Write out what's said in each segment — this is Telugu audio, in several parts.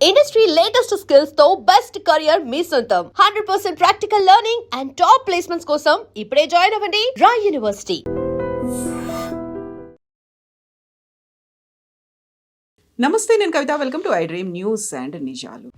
ఇండస్ట్రీ లేటెస్ట్ స్కిల్స్ తో బెస్ట్ కెరియర్ మీ సొంతం. 100% practical learning and top placements కోసం ఇప్పుడే జాయిన్ అవ్వండి రాయ్ యూనివర్సిటీ. నమస్తే, నేను Kavitha. Welcome to I dream news and నిజాలు.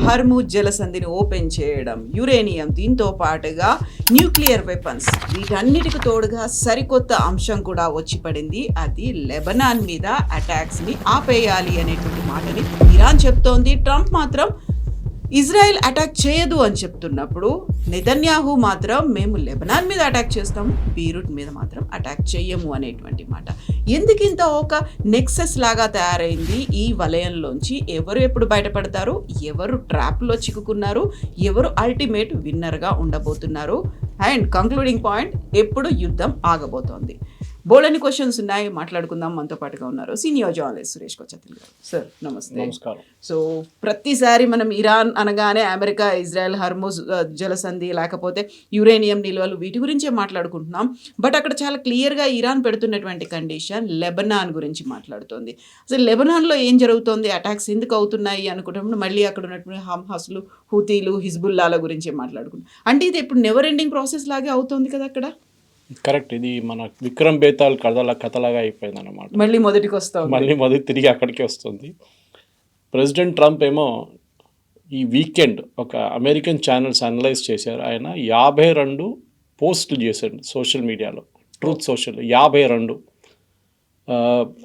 హర్ముజ్ జలసంధిని ఓపెన్ చేయడం, యురేనియం, దీంతో పాటుగా న్యూక్లియర్ వెపన్స్, వీటన్నిటికి తోడుగా సరికొత్త అంశం కూడా వచ్చి పడింది. అది లెబనాన్ మీద అటాక్స్ని ఆపేయాలి అనేటువంటి మాటని ఇరాన్ చెప్తోంది. ట్రంప్ మాత్రం ఇజ్రాయెల్ అటాక్ చేయదు అని చెప్తున్నప్పుడు, నెతన్యాహు మాత్రం మేము లెబనాన్ మీద అటాక్ చేస్తాము, బీరూట్ మీద మాత్రం అటాక్ చేయము అనేటువంటి మాట. ఎందుకింత ఒక నెక్సెస్ లాగా తయారైంది ఈ వలయంలోంచి? ఎవరు ఎప్పుడు బయటపడతారు, ఎవరు ట్రాప్లో చిక్కుకున్నారు, ఎవరు అల్టిమేట్ విన్నర్గా ఉండబోతున్నారు, అండ్ కంక్లూడింగ్ పాయింట్ ఎప్పుడు యుద్ధం ఆగబోతోంది? బోల్డని క్వశ్చన్స్ ఉన్నాయి, మాట్లాడుకుందాం. మనతో పాటుగా ఉన్నారు సీనియర్ జర్నలిస్ట్ సురేష్ కొచ్చతిల్ గారు. సార్ నమస్తే. నమస్కారం. సో ప్రతిసారి మనం ఇరాన్ అనగానే అమెరికా, ఇజ్రాయెల్, హర్ముజ్ జలసంధి, లేకపోతే యురేనియం నిల్వలు, వీటి గురించే మాట్లాడుకుంటున్నాం. బట్ అక్కడ చాలా క్లియర్గా ఇరాన్ పెడుతున్నటువంటి కండిషన్ లెబనాన్ గురించి మాట్లాడుతోంది. అసలు లెబనాన్లో ఏం జరుగుతోంది, అటాక్స్ ఎందుకు అవుతున్నాయి అనుకుంటున్నప్పుడు మళ్ళీ అక్కడ ఉన్నటువంటి హమాస్లు, హూతీలు, హిజ్బుల్లాల గురించే మాట్లాడుకుంటాం. అంటే ఇది ఇప్పుడు నెవర్ ఎండింగ్ ప్రాసెస్ లాగే అవుతోంది కదా అక్కడ. కరెక్ట్. ఇది మన విక్రమ్ బేతాల్ కథలాగా అయిపోయింది అన్నమాట. మళ్ళీ మొదటికి వస్తాం, మళ్ళీ తిరిగి అక్కడికే వస్తుంది. ప్రెసిడెంట్ ట్రంప్ ఏమో ఈ వీకెండ్ ఒక అమెరికన్ ఛానల్స్ అనలైజ్ చేశారు. ఆయన 52 పోస్టులు చేశాడు సోషల్ మీడియాలో, ట్రూత్ సోషల్. 52.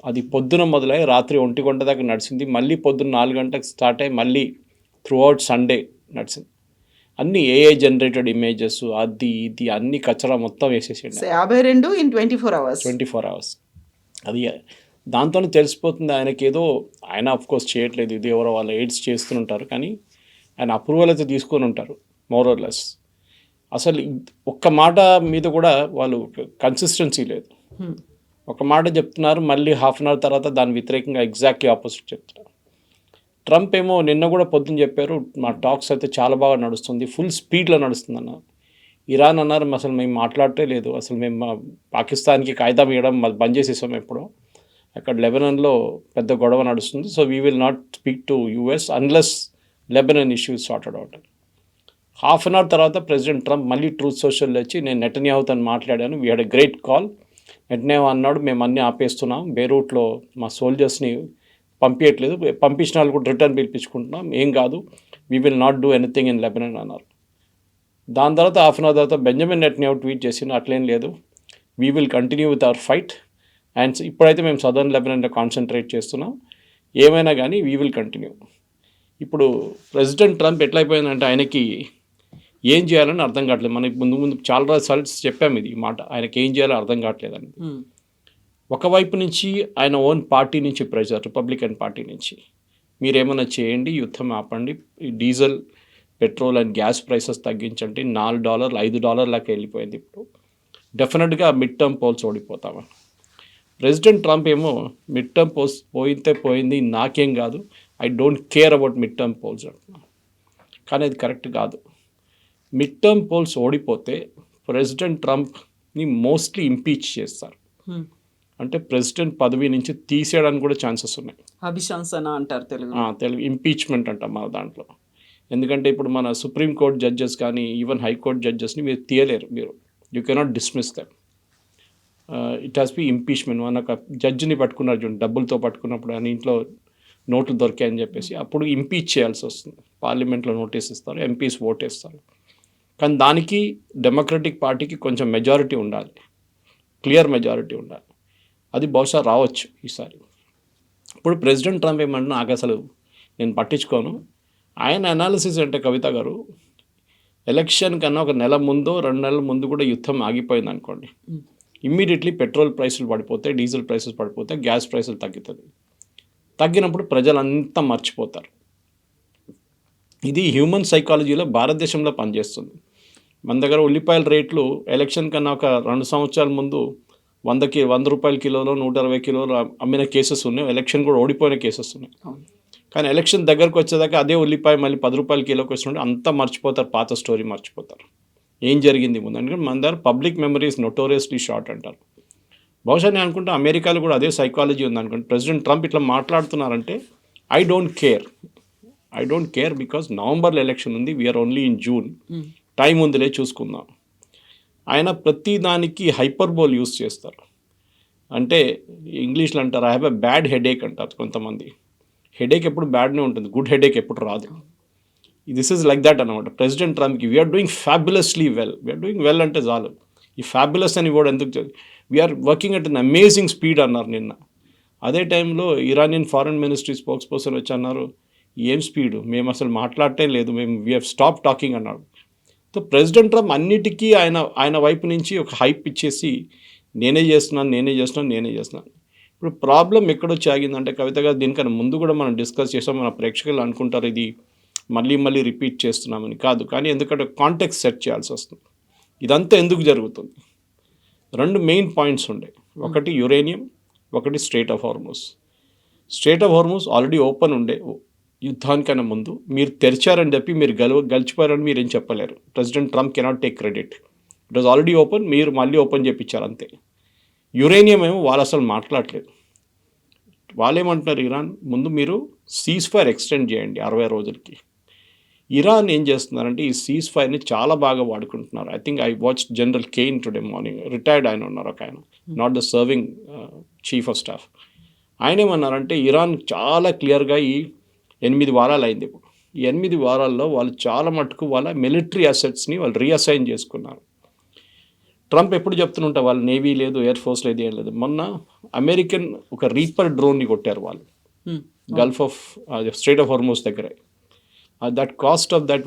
అది పొద్దున మొదలై రాత్రి 1 గంట దాకా నడిచింది. మళ్ళీ పొద్దున్న 4 గంటలకు స్టార్ట్ అయ్యి మళ్ళీ త్రూ అవుట్ సండే నడిచింది. అన్ని ఏఐ జనరేటెడ్ ఇమేజెస్, అది ఇది అన్ని కచరా మొత్తం వేసేసాడు. 52 in 24 hours. అది దాంతోనే తెలిసిపోతుంది ఆయనకి ఏదో, ఆయన అఫ్కోర్స్ చేయట్లేదు, ఇది ఎవరో వాళ్ళు ఎయిడ్స్ చేస్తుంటారు, కానీ ఆయన అప్రూవల్ అయితే తీసుకొని ఉంటారు మోరర్లెస్. అసలు ఒక్క మాట మీద కూడా వాళ్ళు కన్సిస్టెన్సీ లేదు. ఒక మాట చెప్తున్నారు, మళ్ళీ హాఫ్ అన్ అవర్ తర్వాత దాని వ్యతిరేకంగా ఎగ్జాక్ట్లీ ఆపోజిట్ చెప్తున్నారు. ట్రంప్ ఏమో నిన్న కూడా పొద్దున్న చెప్పారు, మా టాక్స్ అయితే చాలా బాగా నడుస్తుంది, ఫుల్ స్పీడ్లో నడుస్తుంది అన్నారు. ఇరాన్ అన్నారు అసలు మేము మాట్లాడటే లేదు, అసలు మేము పాకిస్తాన్కి కాయిదా ఇవ్వడం బంద్ చేసేసాం ఎప్పుడో, అక్కడ లెబనాన్లో పెద్ద గొడవ నడుస్తుంది, so we will not speak to US unless Lebanon issues sorted out. Half an hour తర్వాత ప్రెసిడెంట్ ట్రంప్ మళ్ళీ ట్రూత్ సోషల్లో వచ్చి నేను నెతన్యాహుతో మాట్లాడాను, we had a great call. Netanyahu అన్నాడు మేము అన్నీ ఆపేస్తున్నాం, బేరూట్లో మా సోల్జర్స్ని పంపించట్లేదు, పంపించిన వాళ్ళు కూడా రిటర్న్ పిలిపించుకుంటున్నాం, ఏం కాదు, we will not do anything in Lebanon అన్నారు. దాని తర్వాత హాఫ్ అన్ అవర్ తర్వాత బెంజమిన్ నెతన్యాహు ట్వీట్ చేసిన అట్లేం లేదు, we will continue with hour fight and ఇప్పుడైతే మేము సదర్న్ లెబనాన్లో కాన్సన్ట్రేట్ చేస్తున్నాం, ఏమైనా కానీ వీ విల్ కంటిన్యూ. ఇప్పుడు ప్రెసిడెంట్ ట్రంప్ ఎట్లయిపోయిందంటే ఆయనకి ఏం చేయాలని అర్థం కావట్లేదు. మనకి ముందు చాలా రిజల్ట్స్ చెప్పాము ఇది మాట, ఆయనకి ఏం చేయాలో అర్థం కావట్లేదని. ఒకవైపు నుంచి ఆయన ఓన్ పార్టీ నుంచి ప్రెజర్, రిపబ్లికన్ పార్టీ నుంచి మీరేమైనా చేయండి, యుద్ధం ఆపండి, diesel, petrol and gas prices తగ్గించండి, $4, $5 లాగా వెళ్ళిపోయింది. ఇప్పుడు డెఫినెట్గా మిడ్ టర్మ్ పోల్స్ ఓడిపోతామని. ప్రెసిడెంట్ ట్రంప్ ఏమో మిడ్ టర్మ్ పోల్స్ పోయింది, నాకేం కాదు, I don't care about mid term polls అంటున్నా. కానీ అది కరెక్ట్ కాదు. మిడ్ టర్మ్ పోల్స్ ఓడిపోతే ప్రెసిడెంట్ ట్రంప్ని మోస్ట్లీ ఇంపీచ్ చేస్తారు, అంటే ప్రెసిడెంట్ పదవి నుంచి తీసేయడానికి కూడా ఛాన్సెస్ ఉన్నాయి. అభిశంసన అంటారు తెలుగు ఇంపీచ్మెంట్ అంటాం మన దాంట్లో. ఎందుకంటే ఇప్పుడు మన సుప్రీంకోర్టు జడ్జెస్ కానీ ఈవెన్ హైకోర్టు జడ్జెస్ని మీరు తీయలేరు, you cannot dismiss them. It has be impeachment. మన ఒక జడ్జిని పట్టుకున్నారు చూడండి, డబ్బులతో పట్టుకున్నప్పుడు ఆయన ఇంట్లో నోట్లు దొరికాయని చెప్పేసి అప్పుడు ఇంపీచ్ చేయాల్సి వస్తుంది. పార్లమెంట్లో నోటీస్ ఇస్తారు, ఎంపీస్ ఓట్ వేస్తారు. కానీ దానికి డెమోక్రటిక్ పార్టీకి కొంచెం మెజారిటీ ఉండాలి, క్లియర్ మెజారిటీ ఉండాలి. అది బహుశా రావచ్చు ఈసారి. ఇప్పుడు ప్రెసిడెంట్ ట్రంప్ ఏమంటున్నా నాకు అసలు నేను పట్టించుకోను. ఆయన అనాలిసిస్ అంటే కవిత గారు, ఎలక్షన్ కన్నా ఒక నెల ముందో 2 నెలల ముందు కూడా యుద్ధం ఆగిపోయింది అనుకోండి, ఇమ్మీడియట్లీ పెట్రోల్ ప్రైసులు పడిపోతాయి, డీజిల్ ప్రైసెస్ పడిపోతాయి, గ్యాస్ ప్రైసులు తగ్గుతుంది. తగ్గినప్పుడు ప్రజలంతా మర్చిపోతారు. ఇది హ్యూమన్ సైకాలజీలో భారతదేశంలో పనిచేస్తుంది. మన దగ్గర ఉల్లిపాయల రేట్లు ఎలక్షన్ కన్నా ఒక 2 సంవత్సరాల ముందు 100 రూపాయల కిలోలో 120 కిలోలు అమ్మిన కేసెస్ ఉన్నాయి, ఎలక్షన్ కూడా ఓడిపోయిన కేసెస్ ఉన్నాయి. కానీ ఎలక్షన్ దగ్గరకు వచ్చేదాకా అదే ఉల్లిపాయ మళ్ళీ 10 రూపాయల కిలోకి వస్తుంటే అంతా మర్చిపోతారు, పాత స్టోరీ మర్చిపోతారు, ఏం జరిగింది ముందు. ఎందుకంటే మన దగ్గర పబ్లిక్ మెమరీ ఇస్ నోటోరియస్లీ షార్ట్ అంటారు. బహుశా నేను అనుకుంటా అమెరికాలో కూడా అదే సైకాలజీ ఉంది అనుకుంటా. ప్రెసిడెంట్ ట్రంప్ ఇట్లా మాట్లాడుతున్నారంటే ఐ డోంట్ కేర్ బికాజ్ నవంబర్లో ఎలక్షన్ ఉంది, we're only in June, time ఉందిలే చూసుకుందాం. ఆయన ప్రతి దానికి హైపర్బోల్ యూస్ చేస్తారు. అంటే ఇంగ్లీష్లో అంటారు I have a bad headache అంటారు కొంతమంది. హెడేక్ ఎప్పుడు బ్యాడ్నే ఉంటుంది, గుడ్ హెడేక్ ఎప్పుడు రాదు. దిస్ ఈజ్ లైక్ దట్ అనమాట. ప్రెసిడెంట్ ట్రంప్కి వీఆర్ డూయింగ్ ఫ్యాబులస్లీ వెల్ అంటే చాలు. ఈ ఫ్యాబులస్ అని కూడా ఎందుకు, we're working at an amazing speed అన్నారు నిన్న. అదే టైంలో Iranian foreign ministry spokesperson వచ్చి అన్నారు ఏం స్పీడు, మేము అసలు మాట్లాడటే లేదు, మేము వీ హ్యావ్ స్టాప్ టాకింగ్ అన్నాడు. సో ప్రెసిడెంట్ ట్రంప్ అన్నిటికీ ఆయన వైపు నుంచి ఒక హైప్ ఇచ్చేసి నేనే చేస్తున్నాను. ఇప్పుడు ప్రాబ్లం ఎక్కడొచ్చి ఆగిందంటే కవిత గారు, దీనికన్నా ముందు కూడా మనం డిస్కస్ చేసాం, మన ప్రేక్షకులు అనుకుంటారు ఇది మళ్ళీ రిపీట్ చేస్తున్నామని. కాదు, కానీ ఎందుకంటే కాంటెక్స్ట్ సెట్ చేయాల్సి వస్తుంది. ఇదంతా ఎందుకు జరుగుతుంది? 2 మెయిన్ పాయింట్స్ ఉండే, ఒకటి యురేనియం, ఒకటి straight of హార్మోస్. Straight of హార్మోస్ already open ఉండే యుద్ధానికన్నా ముందు. మీరు తెరిచారని చెప్పి మీరు గెలిచిపోయారని మీరేం చెప్పలేరు. President Trump cannot take credit. It was already open, మీరు మళ్ళీ ఓపెన్ చేయించారు అంతే. యురేనియం ఏమో వాళ్ళు అసలు మాట్లాడలేదు. వాళ్ళేమంటున్నారు, ఇరాన్ ముందు మీరు సీజ్ ఫైర్ ఎక్స్టెండ్ చేయండి 60 రోజులకి. ఇరాన్ ఏం చేస్తున్నారంటే ఈ సీజ్ ఫైర్ని చాలా బాగా వాడుకుంటున్నారు. I think I watch general Caine today morning, retired ఆయన ఉన్నారు ఒక ఆయన, not the serving chief of staff. ఆయన ఏమన్నారంటే ఇరాన్ చాలా క్లియర్గా ఈ 8 వారాలు అయింది. ఇప్పుడు ఈ 8 వారాల్లో వాళ్ళు చాలా మటుకు వాళ్ళ మిలిటరీ అసెట్స్ని వాళ్ళు రీఅసైన్ చేసుకున్నారు. ట్రంప్ ఎప్పుడు చెప్తుంటే వాళ్ళు నేవీ లేదు, ఎయిర్ ఫోర్స్ లేదు, ఏం లేదు. మొన్న అమెరికన్ ఒక రీపర్ డ్రోన్ని కొట్టారు వాళ్ళు Gulf of Strait of Hormuz దగ్గర. That cost of that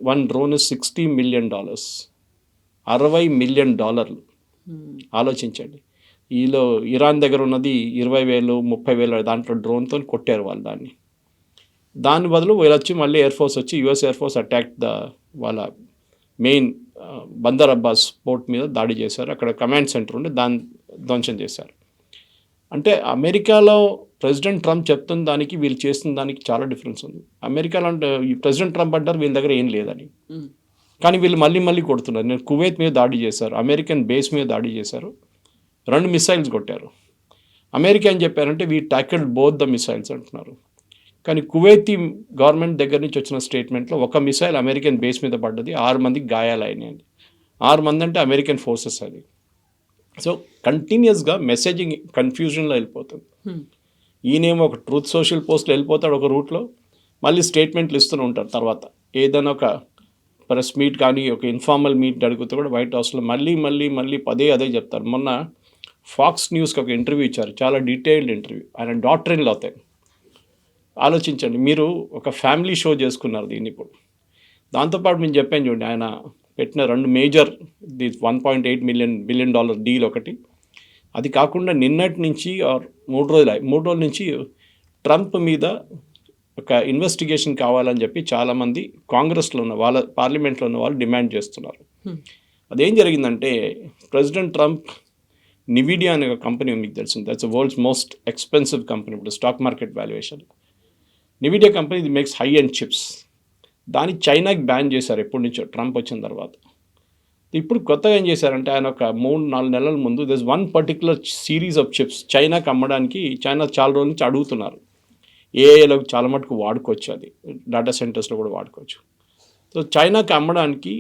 one drone is $60 million, $60 million. ఆలోచించండి. ఈలో ఇరాన్ దగ్గర ఉన్నది 20,000 30,000 దాంట్లో డ్రోన్తో కొట్టారు వాళ్ళు దాన్ని. దాని బదులు వీళ్ళు వచ్చి మళ్ళీ ఎయిర్ ఫోర్స్ వచ్చి యుఎస్ ఎయిర్ ఫోర్స్ అటాక్ వాళ్ళ మెయిన్ బందర్ అబ్బాస్ పోర్ట్ మీద దాడి చేశారు. అక్కడ కమాండ్ సెంటర్ ఉండి దాన్ని ధ్వంసం చేశారు. అంటే అమెరికాలో ప్రెసిడెంట్ ట్రంప్ చెప్తున్న దానికి వీళ్ళు చేస్తున్న దానికి చాలా డిఫరెన్స్ ఉంది. అమెరికాలో అంటే ఈ ప్రెసిడెంట్ ట్రంప్ అంటారు వీళ్ళ దగ్గర ఏం లేదని, కానీ వీళ్ళు మళ్ళీ కొడుతున్నారు. నేను కువైత్ మీద దాడి చేశారు, అమెరికన్ బేస్ మీద దాడి చేశారు, 2 మిసైల్స్ కొట్టారు. అమెరికా ఏం చెప్పారంటే వీ టాకిల్డ్ బోత్ ద మిసైల్స్ అంటున్నారు. కానీ కువైతీ గవర్నమెంట్ దగ్గర నుంచి వచ్చిన స్టేట్మెంట్లో ఒక మిసైల్ అమెరికన్ బేస్ మీద పడ్డది, 6 మందికి గాయాలైనాయండి. 6 మంది అంటే అమెరికన్ ఫోర్సెస్ అది. సో కంటిన్యూస్గా మెసేజింగ్ కన్ఫ్యూజన్లో వెళ్ళిపోతుంది. ఈయనేమో ఒక ట్రూత్ సోషల్ పోస్ట్లో వెళ్ళిపోతాడు ఒక రూట్లో, మళ్ళీ స్టేట్మెంట్లు ఇస్తూనే ఉంటారు. తర్వాత ఏదైనా ఒక ప్రెస్ మీట్ కానీ ఒక ఇన్ఫార్మల్ మీట్ అడిగితే కూడా వైట్ హౌస్లో మళ్ళీ అదే చెప్తారు. మొన్న ఫాక్స్ న్యూస్కి ఒక ఇంటర్వ్యూ ఇచ్చారు, చాలా డీటెయిల్డ్ ఇంటర్వ్యూ. ఆయన డాక్టర్ ఇన్ లా అవుతాయి. ఆలోచించండి, మీరు ఒక ఫ్యామిలీ షో చేసుకున్నారు దీన్ని. ఇప్పుడు దాంతోపాటు మేము చెప్పాను చూడండి, ఆయన పెట్టిన 2 మేజర్ $1.8 బిలియన్ డీల్ ఒకటి. అది కాకుండా నిన్నటి నుంచి 3 రోజుల నుంచి ట్రంప్ మీద ఒక ఇన్వెస్టిగేషన్ కావాలని చెప్పి చాలామంది కాంగ్రెస్లో ఉన్న వాళ్ళ పార్లమెంట్లో ఉన్న వాళ్ళు డిమాండ్ చేస్తున్నారు. అదేం జరిగిందంటే ప్రెసిడెంట్ ట్రంప్ నివిడియా అనే ఒక కంపెనీ మీకు తెలిసింది, that's world's most expensive company ఇప్పుడు stock market valuation. Nvidia company ఇది మేక్స్ హై అండ్ చిప్స్. దాన్ని చైనాకి బ్యాన్ చేశారు ఎప్పటి నుంచో ట్రంప్ వచ్చిన తర్వాత. ఇప్పుడు కొత్తగా ఏం చేశారంటే ఆయన ఒక 3-4 నెలల ముందు this one particular series of chips చైనాకి అమ్మడానికి చైనా చాలా రోజుల నుంచి అడుగుతున్నారు. ఏఐలోకి చాలా మటుకు వాడుకోవచ్చు, అది డేటా సెంటర్స్లో కూడా వాడుకోవచ్చు. సో చైనాకి అమ్మడానికి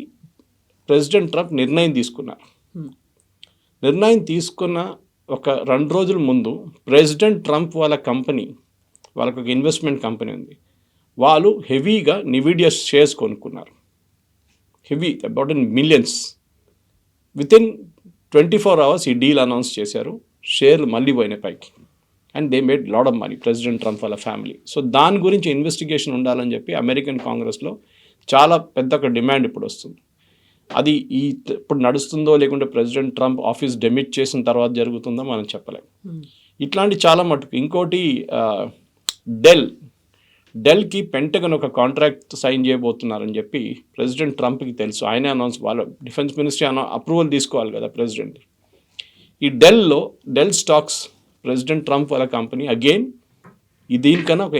ప్రెసిడెంట్ ట్రంప్ నిర్ణయం తీసుకున్నారు. నిర్ణయం తీసుకున్న ఒక 2 రోజుల ముందు ప్రెసిడెంట్ ట్రంప్ వాళ్ళ కంపెనీ, వాళ్ళకు ఒక ఇన్వెస్ట్మెంట్ కంపెనీ ఉంది, వాళ్ళు హెవీగా నివిడియా షేర్స్ కొనుక్కున్నారు. Heavy about in millions. Within 24 hours ఈ డీల్ అనౌన్స్ చేశారు. షేర్లు మళ్ళీ పోయినాయి పైకి. And they made lot of money, president Trump వాళ్ళ ఫ్యామిలీ. సో దాని గురించి ఇన్వెస్టిగేషన్ ఉండాలని చెప్పి అమెరికన్ కాంగ్రెస్లో చాలా పెద్ద ఒక డిమాండ్ ఇప్పుడు వస్తుంది. అది ఇప్పుడు నడుస్తుందో లేకుంటే ప్రెసిడెంట్ ట్రంప్ ఆఫీస్ డెమిట్ చేసిన తర్వాత జరుగుతుందో మనం చెప్పలేం. ఇట్లాంటి చాలా మటుకు. ఇంకోటి డెల్కి పెంటగన్ ఒక కాంట్రాక్ట్ సైన్ చేయబోతున్నారని చెప్పి ప్రెసిడెంట్ ట్రంప్కి తెలుసు. ఆయనే అనౌన్స్, వాళ్ళ డిఫెన్స్ మినిస్ట్రీ అప్రూవల్ తీసుకోవాలి కదా ప్రెసిడెంట్. ఈ డెల్ స్టాక్స్ ప్రెసిడెంట్ ట్రంప్ వాళ్ళ కంపెనీ అగైన్ దీనికన్నా ఒక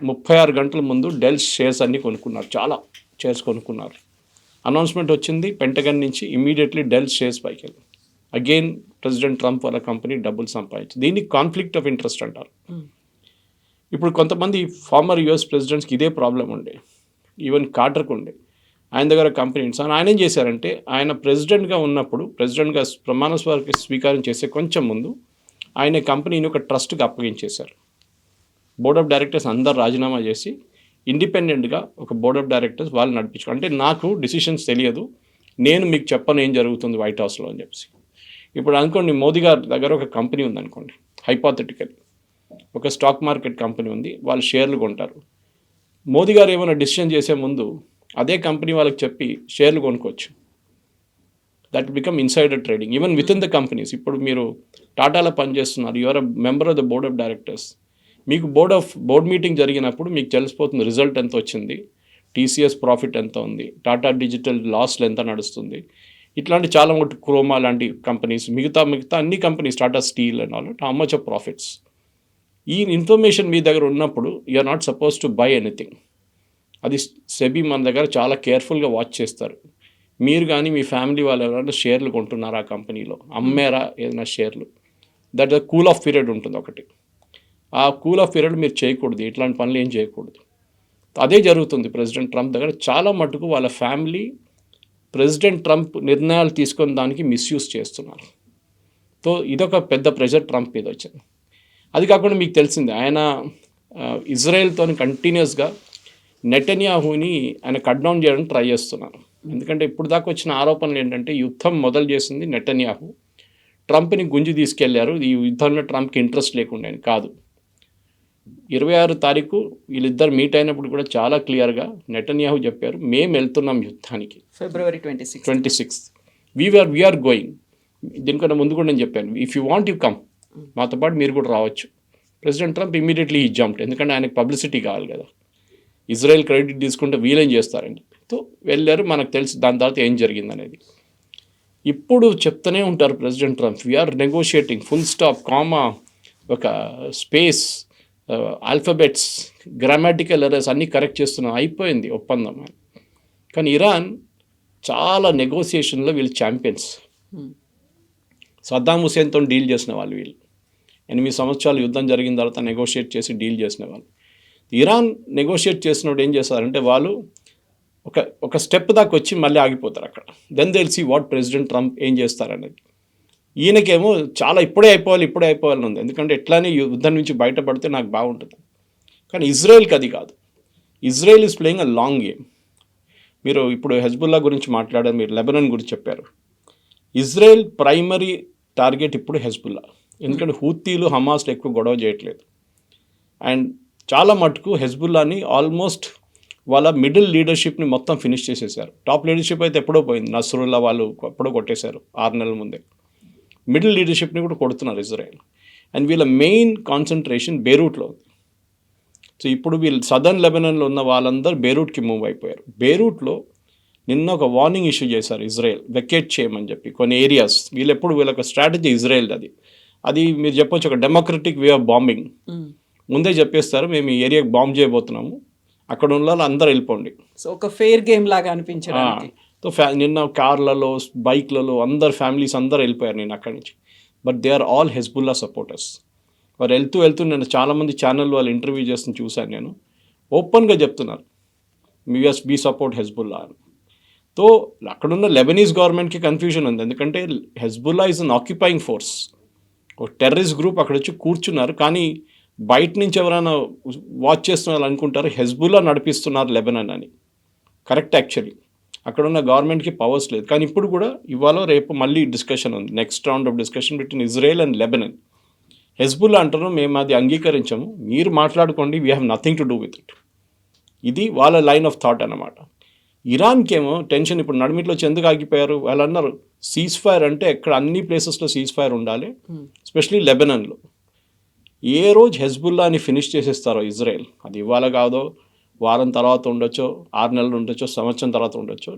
36 గంటల ముందు డెల్ షేర్స్ అన్నీ కొనుక్కున్నారు, చాలా షేర్స్ కొనుక్కున్నారు. అనౌన్స్మెంట్ వచ్చింది పెంటగన్ నుంచి, ఇమీడియట్లీ డెల్ షేర్స్ పైకి వెళ్ళి అగైన్ ప్రెసిడెంట్ ట్రంప్ వాళ్ళ కంపెనీ డబ్బులు సంపాదించి, దీన్ని కాన్ఫ్లిక్ట్ ఆఫ్ ఇంట్రెస్ట్ అంటారు. ఇప్పుడు కొంతమంది ఫార్మర్ యుఎస్ ప్రెసిడెంట్స్కి ఇదే ప్రాబ్లం ఉండే, ఈవెన్ కార్టర్కి ఉండే. ఆయన దగ్గర కంపెనీ ఆయన ఏం చేశారంటే, ఆయన ప్రెసిడెంట్గా ఉన్నప్పుడు, ప్రెసిడెంట్గా ప్రమాణ స్వీకారం చేసే కొంచెం ముందు ఆయన కంపెనీని ఒక ట్రస్ట్కి అప్పగించేశారు. బోర్డ్ ఆఫ్ డైరెక్టర్స్ అందరు రాజీనామా చేసి ఇండిపెండెంట్గా ఒక బోర్డ్ ఆఫ్ డైరెక్టర్స్ వాళ్ళు నడిపించుకో, అంటే నాకు డిసిషన్స్ తెలియదు, నేను మీకు చెప్పను ఏం జరుగుతుంది వైట్ హౌస్లో అని చెప్పి. ఇప్పుడు అనుకోండి, మోదీ గారి దగ్గర ఒక కంపెనీ ఉందనుకోండి, హైపోథెటికల్ ఒక స్టాక్ మార్కెట్ కంపెనీ ఉంది, వాళ్ళు షేర్లు కొంటారు. మోదీ గారు ఏమైనా డిసిషన్ చేసే ముందు అదే కంపెనీ వాళ్ళకి చెప్పి షేర్లు కొనుక్కోవచ్చు. That become insider trading even with in the companies. ఇప్పుడు మీరు టాటాలో పనిచేస్తున్నారు, your a member of the board of directors. మీకు బోర్డ్ మీటింగ్ జరిగినప్పుడు మీకు తెలిసిపోతుంది రిజల్ట్ ఎంత వచ్చింది, టీసీఎస్ ప్రాఫిట్ ఎంత ఉంది, టాటా డిజిటల్ లాస్లు ఎంత నడుస్తుంది. ఇట్లాంటి చాలా మటు క్రోమా లాంటి కంపెనీస్, మిగతా అన్ని companies, Tata steel and all, how much of profits. ఈ ఇన్ఫర్మేషన్ మీ దగ్గర ఉన్నప్పుడు you are not suppose to buy anything. అది సెబీ మన దగ్గర చాలా కేర్ఫుల్గా వాచ్ చేస్తారు. మీరు కానీ మీ ఫ్యామిలీ వాళ్ళు ఎవరైనా షేర్లు కొంటున్నారా ఆ కంపెనీలో, అమ్మారా ఏదైనా షేర్లు, that the cool of period ఉంటుంది ఒకటి. ఆ కూల్ ఆఫ్ పీరియడ్ మీరు చేయకూడదు, ఇట్లాంటి పనులు ఏం చేయకూడదు. అదే జరుగుతుంది ప్రెసిడెంట్ ట్రంప్ దగ్గర. చాలా మటుకు వాళ్ళ ఫ్యామిలీ ప్రెసిడెంట్ ట్రంప్ నిర్ణయాలు తీసుకున్న దానికి మిస్యూజ్ చేస్తున్నారు. సో ఇదొక పెద్ద ప్రెషర్ ట్రంప్ మీద వచ్చింది. అది కాకుండా మీకు తెలిసిందే, ఆయన ఇజ్రాయెల్తో కంటిన్యూస్గా నెటన్యాహుని ఆయన కట్ డౌన్ చేయడానికి ట్రై చేస్తున్నారు. ఎందుకంటే ఇప్పుడు దాకా వచ్చిన ఆరోపణలు ఏంటంటే, యుద్ధం మొదలు చేసింది నెటన్యాహు, ట్రంప్ని గుంజి తీసుకెళ్లారు, ఈ యుద్ధంలో ట్రంప్కి ఇంట్రెస్ట్ లేకుండా కాదు. 26 తారీఖు వీళ్ళిద్దరు మీట్ అయినప్పుడు కూడా చాలా క్లియర్గా నెటన్యాహు చెప్పారు, మేము వెళ్తున్నాం యుద్ధానికి, February 26th. We are going. దీనికన్నా ముందు కూడా నేను చెప్పాను, if you want you come, మాతో పాటు మీరు కూడా రావచ్చు. ప్రెసిడెంట్ ట్రంప్ ఇమీడియట్లీ ఈ జంప్డ్, ఎందుకంటే ఆయనకు పబ్లిసిటీ కావాలి కదా, ఇజ్రాయెల్ క్రెడిట్ తీసుకుంటే వీలేం చేస్తారని చెప్పి వెళ్ళారు. మనకు తెలుసు దాని తర్వాత ఏం జరిగింది అనేది. ఇప్పుడు చెప్తూనే ఉంటారు president Trump, we are negotiating, full stop, comma, ఒక స్పేస్, ఆల్ఫాబెట్స్, గ్రామాటికల్ ఎర్రర్స్ అన్నీ కరెక్ట్ చేస్తున్నాం, అయిపోయింది ఒప్పందం. కానీ ఇరాన్ చాలా నెగోసియేషన్లో వీళ్ళు ఛాంపియన్స్. సద్దాం హుసేన్తో డీల్ చేసిన వాళ్ళు వీళ్ళు. 8 సంవత్సరాలు యుద్ధం జరిగిన తర్వాత నెగోషియేట్ చేసి డీల్ చేసిన వాళ్ళు. ఇరాన్ నెగోషియేట్ చేసినప్పుడు ఏం చేస్తారంటే, వాళ్ళు ఒక స్టెప్ దాకా వచ్చి మళ్ళీ ఆగిపోతారు అక్కడ. Then they will see what president Trump ఏం చేస్తారనేది. ఈయనకేమో చాలా ఇప్పుడే అయిపోవాలని ఉంది, ఎందుకంటే ఎట్లానే యుద్ధం నుంచి బయటపడితే నాకు బాగుంటుంది. కానీ ఇజ్రాయెల్కి అది కాదు. Israel is playing a long game. మీరు ఇప్పుడు హెజ్బుల్లా గురించి మాట్లాడారు, మీరు లెబనాన్ గురించి చెప్పారు. ఇజ్రాయెల్ ప్రైమరీ టార్గెట్ ఇప్పుడు హెజ్బుల్లా, ఎందుకంటే హూతీలు హమాస్లు ఎక్కువ గొడవ చేయట్లేదు. అండ్ చాలా మటుకు హెజ్బుల్లాని ఆల్మోస్ట్ వాళ్ళ మిడిల్ లీడర్షిప్ని మొత్తం ఫినిష్ చేసేసారు. టాప్ లీడర్షిప్ అయితే ఎప్పుడో పోయింది, నస్రుల్లా వాళ్ళు ఎప్పుడో కొట్టేశారు 6 నెలల ముందే. మిడిల్ లీడర్షిప్ని కూడా కొడుతున్నారు ఇజ్రాయెల్. అండ్ వీళ్ళ మెయిన్ కాన్సన్ట్రేషన్ బేరూట్లో ఉంది. సో ఇప్పుడు వీళ్ళు సదర్న్ లెబనాన్లో ఉన్న వాళ్ళందరూ బేరూట్కి మూవ్ అయిపోయారు. బేరూట్లో నిన్న ఒక వార్నింగ్ ఇష్యూ చేశారు ఇజ్రాయెల్, వెకేట్ చేయమని చెప్పి కొన్ని ఏరియాస్. వీళ్ళొక స్ట్రాటజీ ఇజ్రాయెల్ అది మీరు చెప్పొచ్చు, ఒక డెమోక్రటిక్ వే ఆఫ్ బాంబింగ్. ముందే చెప్పేస్తారు, మేము ఈ ఏరియాకి బాంబ్ చేయబోతున్నాము, అక్కడ ఉన్న వాళ్ళు అందరూ వెళ్ళిపోండి. సో ఒక ఫెయిర్ గేమ్ లాగా అనిపించడానికి. సో నిన్న కార్లలో, బైక్లలో అందరు ఫ్యామిలీస్ అందరూ వెళ్ళిపోయారు నేను అక్కడి నుంచి. But they are all Hezbollah supporters. వారు వెళ్తూ నేను చాలామంది ఛానల్ వాళ్ళు ఇంటర్వ్యూ చేస్తున్న చూశాను నేను, ఓపెన్గా చెప్తున్నారు బీ సపోర్ట్ హెజ్బుల్లా అని. సో అక్కడున్న లెబనీస్ గవర్నమెంట్కి కన్ఫ్యూజన్ ఉంది, ఎందుకంటే Hezbollah is an occupying force, ఒక టెర్రరిస్ట్ గ్రూప్ అక్కడ వచ్చి కూర్చున్నారు. కానీ బయట నుంచి ఎవరైనా వాచ్ చేస్తున్నారు అనుకుంటారు హెజ్బుల్లా నడిపిస్తున్నారు లెబనాన్ అని. కరెక్ట్, యాక్చువల్లీ అక్కడ ఉన్న గవర్నమెంట్కి పవర్స్ లేదు. కానీ ఇప్పుడు కూడా ఇవాళ రేపు మళ్ళీ డిస్కషన్ ఉంది, next round of discussion between Israel and Lebanon. Hezbollah అంటారు, మేము అది అంగీకరించము, మీరు మాట్లాడుకోండి, we have nothing to do with it. ఇది వాళ్ళ లైన్ ఆఫ్ థాట్ అన్నమాట. ఇరాన్కి ఏమో టెన్షన్, ఇప్పుడు నడిమిట్లో ఎందుకు ఆగిపోయారు వాళ్ళు అన్నారు, సీజ్ ఫైర్ అంటే ఎక్కడ అన్ని ప్లేసెస్లో సీజ్ ఫైర్ ఉండాలి, ఎస్పెషలీ లెబనాన్లో. ఏ రోజు హెజ్బుల్లాని ఫినిష్ చేసేస్తారో ఇజ్రాయెల్, అది ఇవాళ కాదో, వారం తర్వాత ఉండొచ్చో, 6 నెలలు ఉండొచ్చో, సంవత్సరం తర్వాత ఉండొచ్చో,